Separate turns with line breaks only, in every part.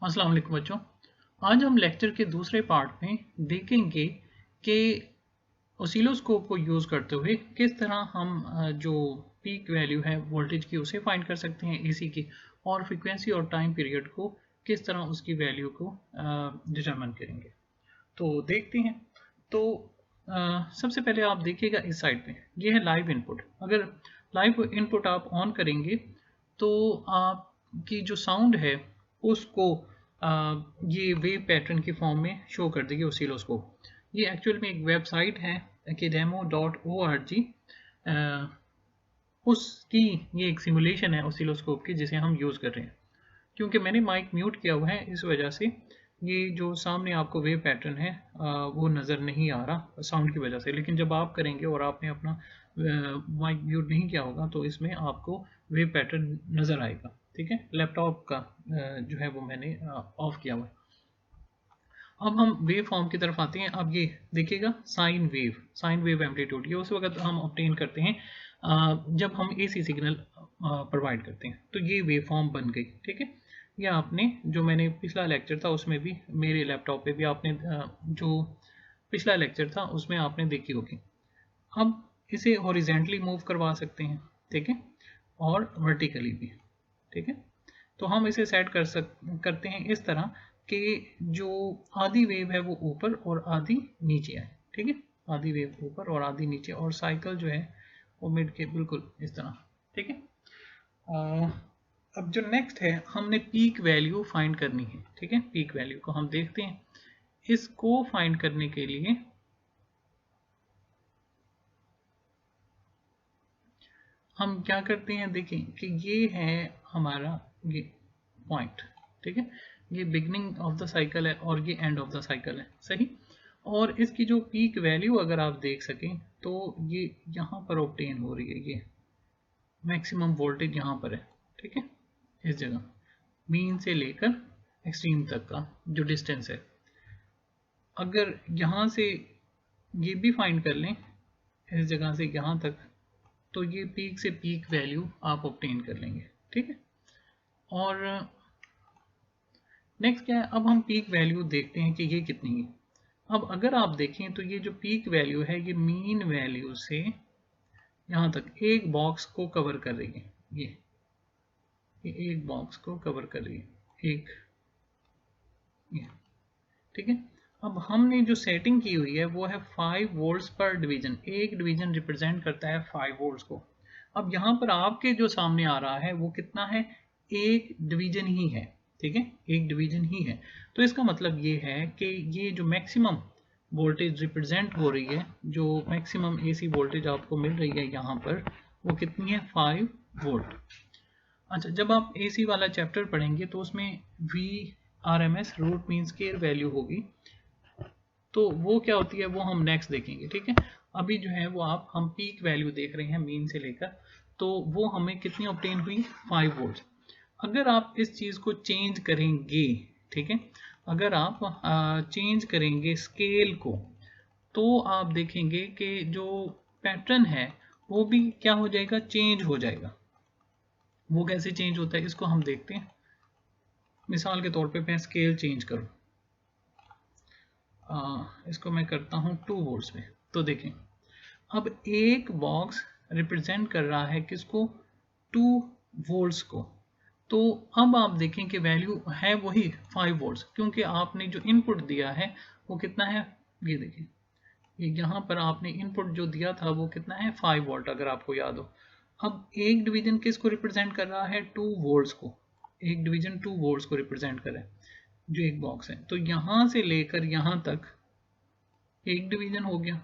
अस्सलाम वालेकुम बच्चों। आज हम लेक्चर के दूसरे पार्ट में देखेंगे कि ऑसिलोस्कोप को यूज़ करते हुए किस तरह हम जो पीक वैल्यू है वोल्टेज की उसे फाइंड कर सकते हैं एसी की, और फ्रीक्वेंसी और टाइम पीरियड को किस तरह उसकी वैल्यू को डिटरमिन करेंगे। तो देखते हैं। तो सबसे पहले आप देखिएगा इस साइड पे ये है लाइव इनपुट। अगर लाइव इनपुट आप ऑन करेंगे तो आपकी जो साउंड है उसको ये वेव पैटर्न की फॉर्म में शो कर देगी ऑसिलोस्कोप। ये एक्चुअल में एक वेबसाइट है academo.org, उसकी ये एक सिमुलेशन है ऑसिलोस्कोप की जिसे हम यूज़ कर रहे हैं। क्योंकि मैंने माइक म्यूट किया हुआ है इस वजह से ये जो सामने आपको वेव पैटर्न है वो नज़र नहीं आ रहा साउंड की वजह से। लेकिन जब आप करेंगे और आपने अपना माइक म्यूट नहीं किया होगा तो इसमें आपको वेव पैटर्न नज़र आएगा। ठीक है, लैपटॉप का जो है वो मैंने ऑफ किया हुआ है। अब हम वेव फॉर्म की तरफ आते हैं। अब ये देखिएगा साइन वेव एम्पलीट्यूड, ये उस वक्त हम ऑब्टेन करते हैं जब हम एसी सिग्नल प्रोवाइड करते हैं। तो ये वेव फॉर्म बन गई। ठीक है, ये आपने जो मैंने पिछला लेक्चर था उसमें भी मेरे लैपटॉप पे भी आपने जो पिछला लेक्चर था उसमें आपने देखी होगी। अब इसे हॉरिजेंटली मूव करवा सकते हैं, ठीक है, और वर्टिकली भी। ठीक है, तो हम इसे सेट करते हैं इस तरह कि जो आधी वेव है वो ऊपर और आधी नीचे आए। ठीक है, आधी वेव ऊपर और आधी नीचे, और साइकिल जो है वो मिड के बिल्कुल इस तरह। ठीक है, अब जो नेक्स्ट है हमने पीक वैल्यू फाइंड करनी है। ठीक है, पीक वैल्यू को हम देखते हैं। इसको फाइंड करने के लिए हम क्या करते हैं, देखें कि ये है हमारा ये पॉइंट। ठीक है, ये बिगनिंग ऑफ द साइकिल है और ये एंड ऑफ द साइकिल है, सही। और इसकी जो पीक वैल्यू अगर आप देख सकें तो ये यहाँ पर ऑब्टेन हो रही है। ये मैक्सिमम वोल्टेज यहाँ पर है। ठीक है, इस जगह मीन से लेकर एक्सट्रीम तक का जो डिस्टेंस है, अगर यहाँ से ये भी फाइंड कर लें इस जगह से यहाँ तक, तो ये पीक से पीक वैल्यू आप ऑब्टेन कर लेंगे। ठीक है, और नेक्स्ट क्या है, अब हम पीक वैल्यू देखते हैं कि ये कितनी है। अब अगर आप देखें तो ये जो पीक वैल्यू है ये मीन वैल्यू से यहाँ तक एक बॉक्स को कवर कर रही है। ये एक बॉक्स को कवर कर रही है, एक ये। ठीक है, अब हमने जो सेटिंग की हुई है वो है 5 वोल्ट्स पर डिवीजन। एक डिवीजन रिप्रेजेंट करता है 5 वोल्ट्स को। अब यहाँ पर आपके जो सामने आ रहा है वो कितना है, एक डिवीजन ही है। ठीक है, एक डिवीजन ही है। तो इसका मतलब ये है कि ये जो मैक्सिमम वोल्टेज रिप्रेजेंट हो रही है, जो मैक्सिमम एसी वोल्टेज आपको मिल रही है यहाँ पर, वो कितनी है, 5 वोल्ट। अच्छा, जब आप एसी वाला चैप्टर पढ़ेंगे तो उसमें V R M S root mean square value होगी, तो वो क्या होती है वो हम नेक्स्ट देखेंगे। ठीक है, अभी जो है वो हम पीक वैल्यू देख रहे हैं मीन से लेकर, तो वो हमें कितनी ऑब्टेन हुई, 5 वोल्ट। अगर आप इस चीज़ को चेंज करेंगे, ठीक है, अगर आप चेंज करेंगे स्केल को, तो आप देखेंगे कि जो पैटर्न है वो भी क्या हो जाएगा, चेंज हो जाएगा। वो कैसे चेंज होता है इसको हम देखते हैं। मिसाल के तौर पे मैं स्केल चेंज करूँ, इसको मैं करता हूँ 2 वोल्ट्स में, तो देखें अब एक बॉक्स रिप्रेजेंट कर रहा है किसको, 2 वोल्ट्स को। तो अब आप देखें कि वैल्यू है वही 5 वोल्ट्स, क्योंकि आपने जो इनपुट दिया है वो कितना है, ये देखिए, ये यहाँ पर आपने इनपुट जो दिया था वो कितना है, 5 वोल्ट, अगर आपको याद हो। अब एक डिवीजन किसको रिप्रेजेंट कर रहा है, 2 वोल्ट्स को। एक डिवीजन 2 वोल्ट्स को रिप्रेजेंट कर रहा है जो एक बॉक्स है। तो यहाँ से लेकर यहाँ तक एक डिवीजन हो गया,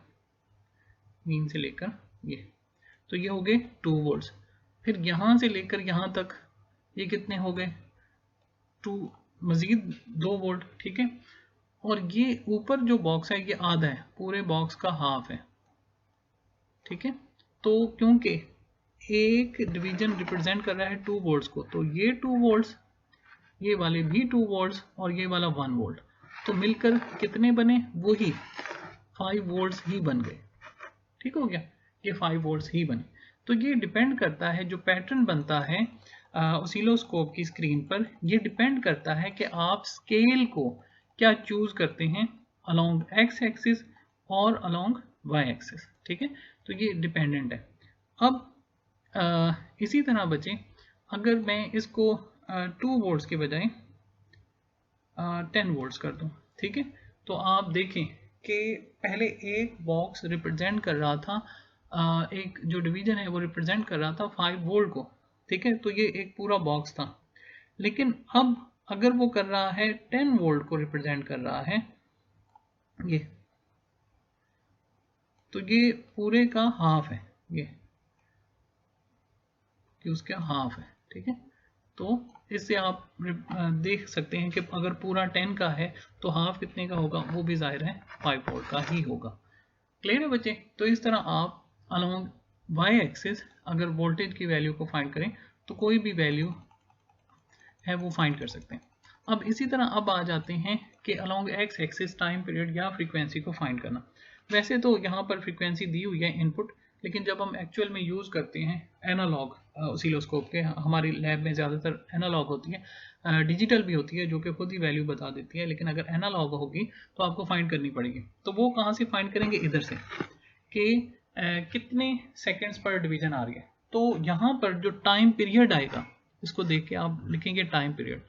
मीन से लेकर ये, तो ये हो गए 2 वोल्ट्स। फिर यहाँ से लेकर यहाँ तक ये कितने हो गए, 2 मजीद 2 वोल्ट। ठीक है, और ये ऊपर जो बॉक्स है ये आधा है, पूरे बॉक्स का हाफ है। ठीक है, तो क्योंकि एक डिवीजन रिप्रेजेंट कर रहा है 2 वोल्ट्स को, तो ये 2 वोल्ट्स, ये वाले भी 2 वोल्ट्स और ये वाला 1 वोल्ट, तो मिलकर कितने बने, वही 5 वोल्ट्स ही बन गए। ठीक हो गया, ये 5 वोल्ट्स ही बने। तो ये डिपेंड करता है जो पैटर्न बनता है ऑसिलोस्कोप की स्क्रीन पर, ये डिपेंड करता है कि आप स्केल को क्या चूज करते हैं, अलोंग एक्स एक्सिस और अलोंग वाई एक्सिस। ठीक है, तो ये डिपेंडेंट है। अब इसी तरह बचे, अगर मैं इसको 2 वोल्ट्स के बजाय 10 वोल्ट्स कर दूं, ठीक है, तो आप देखें कि पहले एक बॉक्स रिप्रेजेंट कर रहा था, एक जो डिवीजन है वो रिप्रेजेंट कर रहा था 5 वोल्ट को। ठीक है, तो ये एक पूरा बॉक्स था। लेकिन अब अगर वो कर रहा है 10 वोल्ट को रिप्रेजेंट कर रहा है, ये तो ये पूरे का हाफ है, ये कि उसका हाफ है। ठीक है, तो इससे आप देख सकते हैं कि अगर पूरा 10 का है तो हाफ कितने का होगा, वो भी जाहिर है 5 वोल्ट का ही होगा। क्लियर है बच्चे? तो इस तरह आप अलोंग वाई एक्सिस अगर वोल्टेज की वैल्यू को फाइंड करें तो कोई भी वैल्यू है वो फाइंड कर सकते हैं। अब इसी तरह अब आ जाते हैं कि along x axis time period या फ्रीक्वेंसी को फाइंड करना। वैसे तो यहाँ पर फ्रीक्वेंसी दी हुई है इनपुट, लेकिन जब हम एक्चुअल में यूज़ करते हैं एनालॉग ऑसिलोस्कोप के, हमारी लैब में ज़्यादातर एनालॉग होती है, डिजिटल भी होती है जो कि खुद ही वैल्यू बता देती है, लेकिन अगर एनालॉग होगी तो आपको फाइंड करनी पड़ेगी। तो वो कहाँ से फाइंड करेंगे, इधर से, कि कितने सेकेंड्स पर डिवीजन आ रही है। तो यहाँ पर जो टाइम पीरियड आएगा, इसको देख के आप लिखेंगे टाइम पीरियड,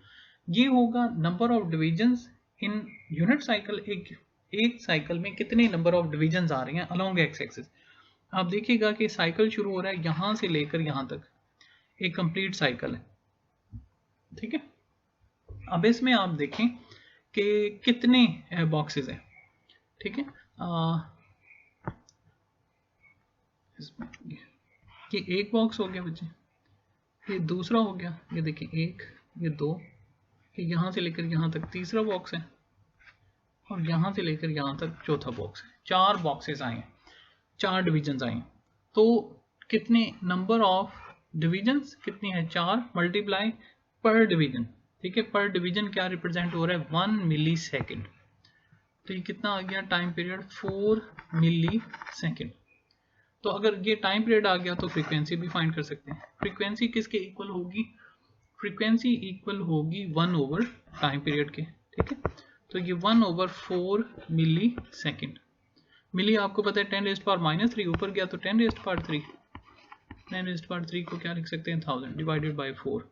ये होगा number of divisions in unit cycle. एक साइकिल में कितने नंबर ऑफ डिवीजन्स आ रहे हैं अलोंग एक्स एक्सिस। आप देखिएगा कि साइकिल शुरू हो रहा है यहाँ से लेकर यहाँ तक, एक कंप्लीट साइकिल है। ठीक है, अब इसमें आप देखें कि कितने बॉक्सेस हैं। ठीक है, इसमें ये एक बॉक्स हो गया बच्चे, ये दूसरा हो गया, ये देखिए एक, ये दो, ये यहाँ से लेकर यहाँ तक तीसरा बॉक्स है, और यहाँ से लेकर यहाँ तक चौथा बॉक्स है। 4 बॉक्सेस आए हैं, 4 डिविजन्स आए हैं। तो कितने नंबर ऑफ डिविजन्स कितनी है, 4 मल्टीप्लाई पर डिवीजन। ठीक है, पर डिवीजन क्या रिप्रेजेंट हो रहा है, 1 मिली सेकेंड। तो ये कितना आ गया टाइम पीरियड, 4 मिली सेकेंड। तो अगर ये टाइम पीरियड आ गया तो फ्रीक्वेंसी भी फाइंड कर सकते हैं। फ्रीक्वेंसी किसके इक्वल होगी, फ्रीक्वेंसी इक्वल होगी 1 ओवर टाइम पीरियड के। ठीक है, तो ये 1 ओवर 4 मिली सेकेंड। मिली आपको पता है 10⁻³ ऊपर गया तो 10⁻3। 10⁻3 को क्या लिख सकते हैं, 1000 डिवाइडेड बाई 4,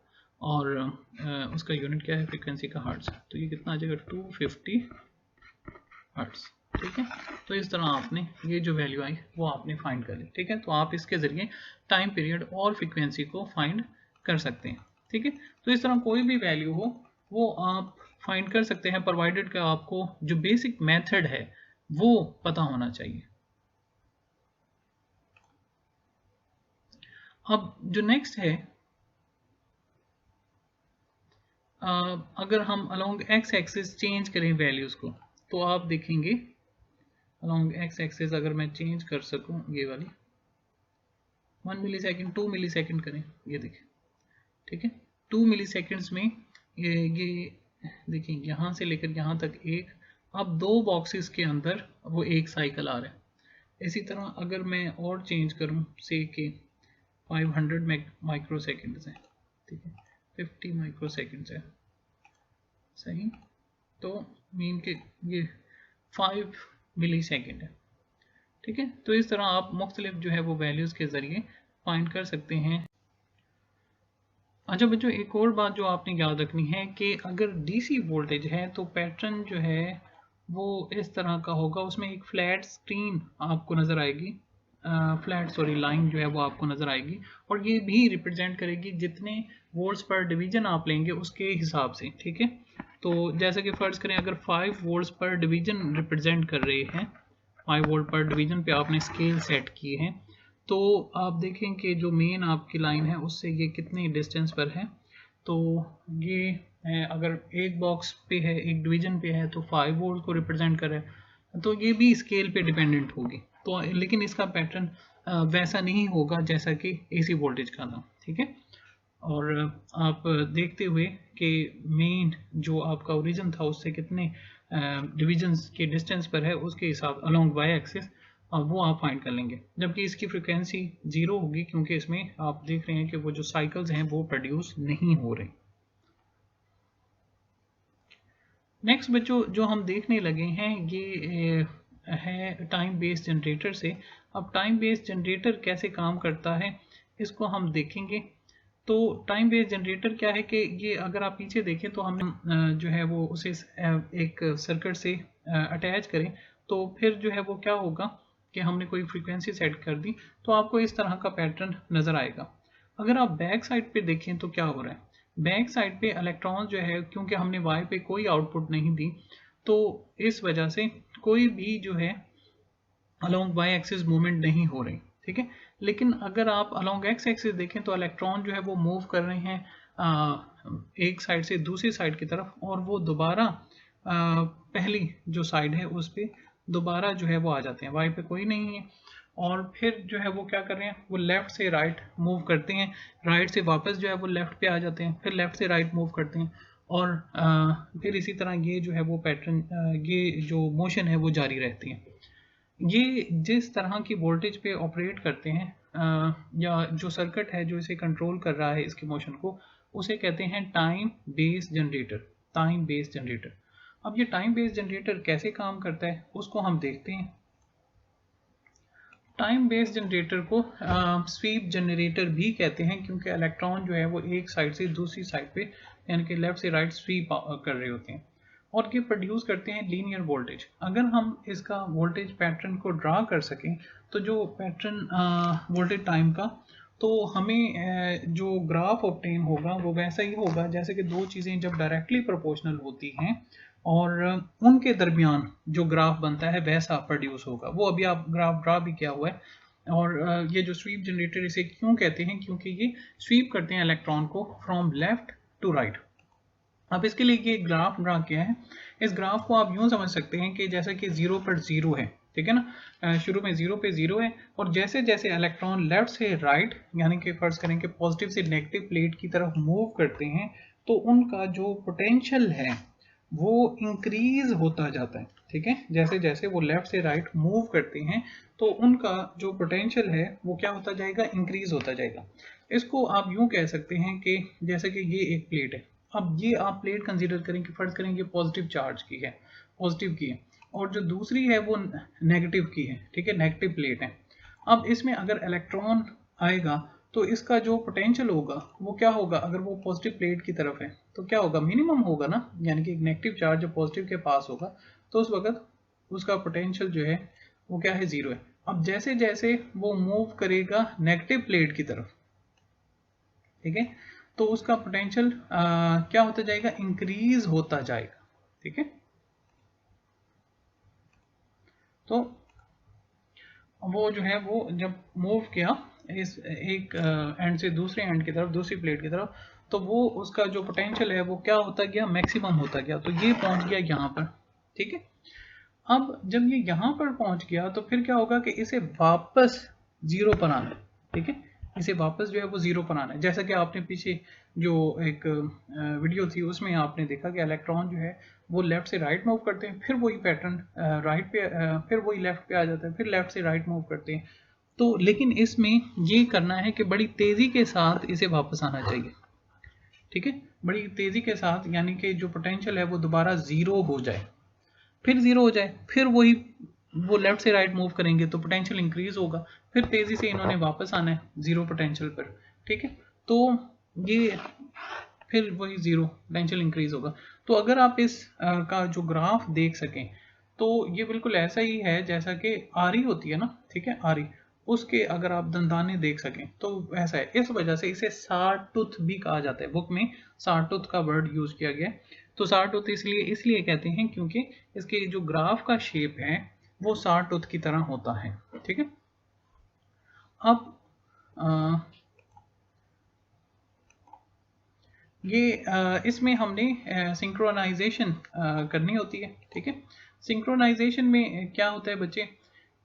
और उसका यूनिट क्या है फ्रीक्वेंसी का, हर्ट्ज। तो ये कितना आ जाएगा 250 हर्ट्ज। ठीक है, तो इस तरह आपने ये जो वैल्यू आई वो आपने फाइंड कर ली। ठीक है, तो आप इसके ज़रिए टाइम पीरियड और फ्रीक्वेंसी को फाइंड कर सकते हैं। ठीक है, तो इस तरह कोई भी वैल्यू हो वो आप फाइंड कर सकते हैं, प्रोवाइडेड का आपको जो बेसिक मेथड है वो पता होना चाहिए। अब जो नेक्स्ट है, अगर हम अलोंग एक्स एक्सिस चेंज करें वैल्यूज़ को, तो आप देखेंगे अलोंग एक्स एक्सिस अगर मैं चेंज कर सकूं, ये वाली 1 मिली सेकेंड 2 मिली सेकेंड करें, ये देखिए। ठीक है, 2 मिली सेकेंड्स में ये देखिए यहाँ से लेकर यहाँ तक एक, अब 2 बॉक्सेस के अंदर वो एक साइकिल आ रहा है। इसी तरह अगर मैं और चेंज करूँ से कि 500 माइक्रो सेकेंड्स है, ठीक है, 50 माइक्रो सेकेंड्स है, सही, तो मीन के ये 5 मिली सेकेंड है। ठीक है, तो इस तरह आप मुख्तलिफ जो है वो वैल्यूज़ के ज़रिए फाइंड कर सकते हैं। अच्छा बच्चों, एक और बात जो आपने याद रखनी है कि अगर डीसी वोल्टेज है तो पैटर्न जो है वो इस तरह का होगा, उसमें एक फ्लैट स्क्रीन आपको नज़र आएगी, लाइन जो है वो आपको नज़र आएगी, और ये भी रिप्रेजेंट करेगी जितने वोल्ट्स पर डिवीजन आप लेंगे उसके हिसाब से। ठीक है, तो जैसे कि फ़र्ज़ करें अगर 5 वोल्ट्स पर डिवीजन रिप्रेजेंट कर रहे हैं, 5 वोल्ट पर डिवीजन पे आपने स्केल सेट किए हैं, तो आप देखें कि जो मेन आपकी लाइन है उससे ये कितने डिस्टेंस पर है। तो ये है, अगर एक बॉक्स पे है, एक डिवीजन पे है, तो 5 वोल्ट को रिप्रेजेंट कर रहा है, तो ये भी स्केल पे डिपेंडेंट होगी। तो लेकिन इसका पैटर्न वैसा नहीं होगा जैसा कि एसी वोल्टेज का था। ठीक है, और आप देखते हुए कि मेन जो आपका ओरिजिन था उससे कितने डिवीजन्स के डिस्टेंस पर है, उसके हिसाब अलोंग वाई एक्सिस वो आप फाइंड कर लेंगे, जबकि इसकी फ्रिक्वेंसी 0 होगी क्योंकि इसमें आप देख रहे हैं कि वो जो साइकिल्स हैं वो प्रोड्यूस नहीं हो रहे। नेक्स्ट बच्चों जो हम देखने लगे हैं ये है टाइम बेस्ड जनरेटर से। अब टाइम बेस्ड जनरेटर कैसे काम करता है इसको हम देखेंगे। तो टाइम बेस्ड जनरेटर क्या है कि ये अगर आप पीछे देखें तो हमने जो है वो उसे एक सर्किट से अटैच करें, तो फिर जो है वो क्या होगा कि हमने कोई फ्रीक्वेंसी सेट कर दी तो आपको इस तरह का पैटर्न नज़र आएगा। अगर आप बैक साइड पे देखें तो क्या हो रहा है, बैक साइड पे इलेक्ट्रॉन जो है क्योंकि हमने वाई पे कोई आउटपुट नहीं दी तो इस वजह से कोई भी जो है अलोंग वाई एक्सिस मूवमेंट नहीं हो रही, ठीक है। लेकिन अगर आप अलोंग एक्स एक्सिस देखें तो इलेक्ट्रॉन जो है वो मूव कर रहे हैं एक साइड से दूसरी साइड की तरफ, और वो दोबारा पहली जो साइड है उस पर दोबारा जो है वो आ जाते हैं, वाई पे कोई नहीं है, और फिर जो है वो क्या कर रहे हैं, वो लेफ्ट से राइट मूव करते हैं, राइट से वापस जो है वो लेफ्ट पे आ जाते हैं, फिर लेफ्ट से राइट मूव करते हैं, और फिर इसी तरह ये जो है वो पैटर्न ये जो मोशन है वो जारी रहती है। ये जिस तरह की वोल्टेज पे ऑपरेट करते हैं या जो सर्किट है जो इसे कंट्रोल कर रहा है इसके मोशन को, उसे कहते हैं time based generator, time based generator. अब ये टाइम बेस्ड जनरेटर कैसे काम करता है उसको हम देखते हैं। टाइम बेस्ड जनरेटर को स्वीप जनरेटर भी कहते हैं क्योंकि इलेक्ट्रॉन जो है वो एक साइड से दूसरी साइड पे यानी कि लेफ्ट से राइट स्वीप कर रहे होते हैं, और ये प्रोड्यूस करते हैं लीनियर वोल्टेज। अगर हम इसका वोल्टेज पैटर्न को ड्रा कर सकें तो जो पैटर्न वोल्टेज टाइम का, तो हमें जो ग्राफ ऑब्टेन होगा वो वैसा ही होगा जैसे कि दो चीज़ें जब डायरेक्टली प्रोपोर्शनल होती हैं और उनके दरमियान जो ग्राफ बनता है वैसा प्रोड्यूस होगा। वो अभी आप ग्राफ ड्रा भी किया हुआ है। और ये जो स्वीप जनरेटर इसे क्यों कहते हैं, क्योंकि ये स्वीप करते हैं इलेक्ट्रॉन को फ्रॉम लेफ्ट टू राइट। अब इसके लिए ये ग्राफ ड्रा किया है। इस ग्राफ को आप यूं समझ सकते हैं कि जैसा कि 0 पर 0 है, ठीक है ना, शुरू में 0 पे 0 है, और जैसे जैसे इलेक्ट्रॉन लेफ्ट से राइट यानी कि फर्ज करें कि पॉजिटिव से नेगेटिव प्लेट की तरफ मूव करते हैं तो उनका जो पोटेंशियल है वो इंक्रीज होता जाता है, ठीक है। जैसे जैसे वो लेफ्ट से राइट मूव करते हैं तो उनका जो पोटेंशियल है वो क्या होता जाएगा, इंक्रीज होता जाएगा। इसको आप यूं कह सकते हैं कि जैसे कि ये एक प्लेट है, अब ये आप प्लेट कंसीडर करें कि फर्ज करें कि पॉजिटिव चार्ज की है, पॉजिटिव की है, और जो दूसरी है वो नेगेटिव की है, ठीक है, नेगेटिव प्लेट है। अब इसमें अगर इलेक्ट्रॉन आएगा तो इसका जो पोटेंशियल होगा वो क्या होगा, अगर वो पॉजिटिव प्लेट की तरफ है तो क्या होगा, मिनिमम होगा ना, यानी कि एक नेगेटिव चार्ज जो पॉजिटिव के पास होगा तो उस वक्त उसका पोटेंशियल जो है वो क्या है, 0 है। अब जैसे जैसे वो मूव करेगा नेगेटिव प्लेट की तरफ, ठीक है, तो उसका पोटेंशियल क्या होता जाएगा, इंक्रीज होता जाएगा, ठीक है। तो वो जो है वो जब मूव किया इस एक एंड से दूसरे एंड की तरफ, दूसरी प्लेट की तरफ, तो वो उसका जो पोटेंशियल है वो क्या होता गया, मैक्सिमम होता गया, तो ये पहुंच गया यहाँ पर, ठीक है। अब जब ये यहाँ पर पहुंच गया तो फिर क्या होगा कि इसे वापस 0 पर आना है, ठीक है, इसे वापस जो है वो 0 पर आना है। जैसा कि आपने पीछे जो एक वीडियो थी उसमें आपने देखा कि इलेक्ट्रॉन जो है वो लेफ्ट से राइट मूव करते हैं, फिर वही पैटर्न राइट पे फिर वही लेफ्ट पे आ जाता है, फिर लेफ्ट से राइट मूव करते हैं। तो लेकिन इसमें ये करना है कि बड़ी तेज़ी के साथ इसे वापस आना चाहिए, ठीक है, बड़ी तेज़ी के साथ, यानी कि जो पोटेंशियल है वो दोबारा 0 हो जाए, फिर 0 हो जाए, फिर वही वो लेफ्ट से राइट मूव करेंगे तो पोटेंशियल इंक्रीज होगा, फिर तेज़ी से इन्होंने वापस आना है 0 पोटेंशियल पर, ठीक है। तो ये फिर वही 0 पोटेंशियल इंक्रीज होगा। तो अगर आप इस का जो ग्राफ देख सकें तो ये बिल्कुल ऐसा ही है जैसा कि आरी होती है ना, ठीक है, आरी, उसके अगर आप दंदाने देख सकें तो ऐसा है। इस वजह से इसे साटूथ भी कहा जाता है, बुक में साटूथ का वर्ड यूज किया गया है। तो साटूथ इसलिए इसलिए कहते हैं क्योंकि इसके जो ग्राफ का शेप है वो साटूथ की तरह होता है, ठीक है। अब ये इसमें हमने सिंक्रोनाइजेशन करनी होती है, ठीक है। सिंक्रोनाइजेशन में क्या होता है बच्चे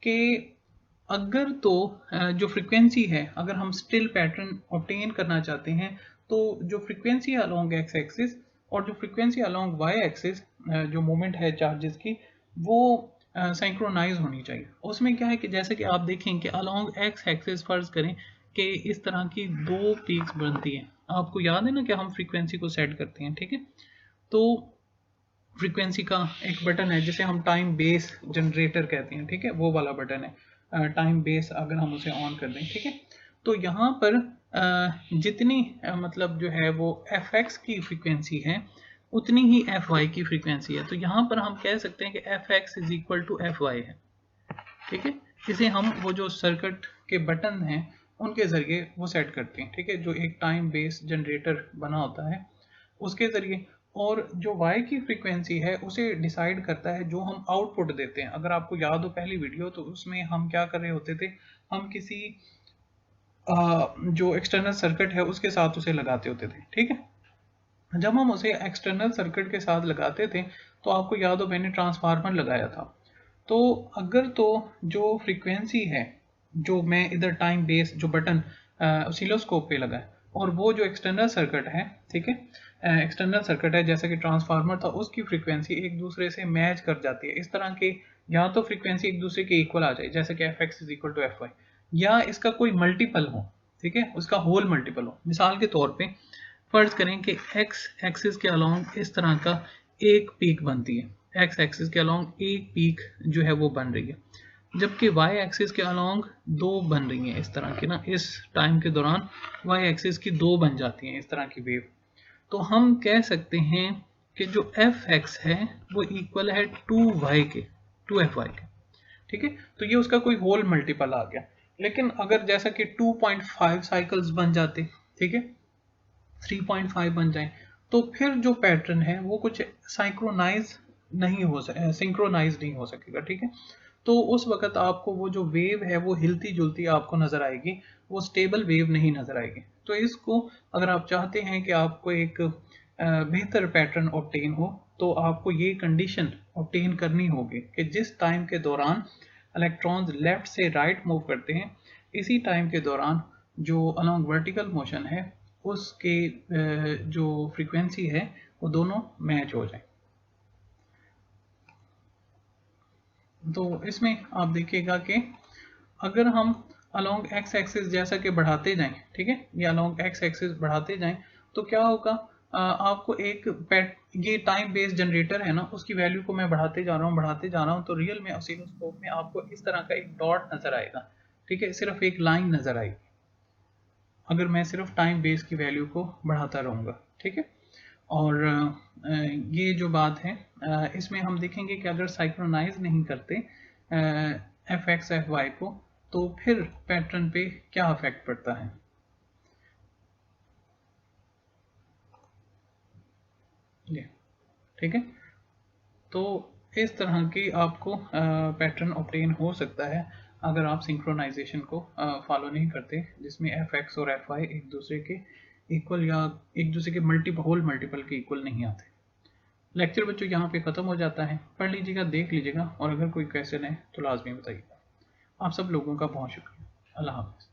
कि अगर तो जो फ्रीक्वेंसी है, अगर हम स्टिल पैटर्न ऑब्टेन करना चाहते हैं तो जो फ्रीक्वेंसी अलोंग एक्स एक्सिस और जो फ्रीक्वेंसी अलोंग वाई एक्सिस जो मूवमेंट है चार्जेस की वो सिंक्रोनाइज होनी चाहिए। उसमें क्या है कि जैसे कि आप देखें कि अलोंग एक्स एक्सिस फर्ज करें कि इस तरह की दो पीक्स बनती हैं। आपको याद है ना कि हम फ्रीक्वेंसी को सेट करते हैं, ठीक है। तो फ्रीक्वेंसी का एक बटन है जिसे हम टाइम बेस जनरेटर कहते हैं, ठीक है, वो वाला बटन है टाइम बेस, अगर हम उसे ऑन कर दें, ठीक है। तो यहाँ पर जितनी मतलब जो है वो एफ एक्स की फ्रीक्वेंसी है उतनी ही एफ वाई की फ्रीक्वेंसी है। तो यहाँ पर हम कह सकते हैं कि f x is equal to f y है, ठीक है। इसे हम वो जो सर्किट के बटन हैं उनके ज़रिए वो सेट करते हैं, ठीक है, जो एक टाइम बेस जनरेटर बना होता है उसके ज़रिए। और जो y की फ्रीक्वेंसी है उसे डिसाइड करता है जो हम आउटपुट देते हैं। अगर आपको याद हो पहली वीडियो, तो उसमें हम क्या कर रहे होते थे, हम किसी जो एक्सटर्नल सर्किट है उसके साथ उसे लगाते होते थे, ठीक है। जब हम उसे एक्सटर्नल सर्किट के साथ लगाते थे तो आपको याद हो मैंने ट्रांसफार्मर लगाया था। तो अगर तो जो फ्रीक्वेंसी है जो मैं इधर टाइम बेस जो बटन ऑसिलोस्कोप पे लगा है और वो जो एक्सटर्नल सर्किट है, ठीक है, एक्सटर्नल सर्किट है जैसे कि ट्रांसफार्मर था, उसकी फ्रीक्वेंसी एक दूसरे से मैच कर जाती है। इस तरह के या तो फ्रीक्वेंसी एक दूसरे के इक्वल आ जाए जैसे कि f x is equal to f y, या इसका कोई मल्टीपल हो, ठीक है, उसका होल मल्टीपल हो। मिसाल के तौर पे फर्ज करें कि एक्स एक्सिस के अलोंग इस तरह का एक पीक बनती है, एक्स एक्सिस के अलोंग एक पीक जो है वो बन रही है, जबकि वाई एक्सिस के अलोंग दो बन रही हैं इस तरह की ना, इस टाइम के दौरान वाई एक्सिस की दो बन जाती हैं इस तरह की वेव। तो हम कह सकते हैं कि जो एफ एक्स है वो इक्वल है टू वाई के, टू एफ वाई के, ठीक है। तो ये उसका कोई होल मल्टीपल आ गया। लेकिन अगर जैसा कि 2.5 साइकिल्स बन जाते, ठीक है, 3.5 बन जाए, तो फिर जो पैटर्न है वो कुछ सिंक्रोनाइज नहीं हो सकेगा, ठीक है। तो उस वक्त आपको वो जो वेव है वो हिलती जुलती आपको नजर आएगी, वो स्टेबल वेव नहीं नजर आएगी। तो इसको अगर आप चाहते हैं कि आपको एक बेहतर पैटर्न ऑब्टेन हो, तो आपको ये कंडीशन ऑब्टेन करनी होगी कि जिस टाइम के दौरान इलेक्ट्रॉन्स लेफ्ट से राइट मूव करते हैं, इसी टाइम के दौरान जो अलोंग वर्टिकल मोशन है उसके जो फ्रीक्वेंसी है वो दोनों मैच हो जाए। तो इसमें आप देखिएगा कि अगर हम अलोंग एक्स एक्सिस जैसा कि बढ़ाते जाएं, ठीक है, ये अलोंग एक्स एक्सिस बढ़ाते जाएं, तो क्या होगा, आपको एक ये टाइम बेस्ड जनरेटर है ना, उसकी वैल्यू को मैं बढ़ाते जा रहा हूँ, तो रियल में ऑसिलोस्कोप में आपको इस तरह का एक डॉट नजर आएगा, ठीक है, सिर्फ एक लाइन नजर आएगी अगर मैं सिर्फ टाइम बेस की वैल्यू को बढ़ाता रहूँगा, ठीक है। और ये जो बात है इसमें हम देखेंगे कि अगर साइक्रोनाइज नहीं करते एफ एक्स एफ वाई को, तो फिर पैटर्न पे क्या इफेक्ट पड़ता है। ये ठीक है। तो इस तरह की आपको पैटर्न ऑब्टेन हो सकता है अगर आप सिंक्रोनाइजेशन को फॉलो नहीं करते, जिसमें एफ एक्स और एफ वाई एक दूसरे के इक्वल या एक दूसरे के होल मल्टीपल के इक्वल नहीं आते। लेक्चर बच्चों यहाँ पे ख़त्म हो जाता है, पढ़ लीजिएगा, देख लीजिएगा, और अगर कोई क्वेश्चन है तो लाजमी बताइएगा। आप सब लोगों का बहुत शुक्रिया। अल्लाह हाफ़िज़।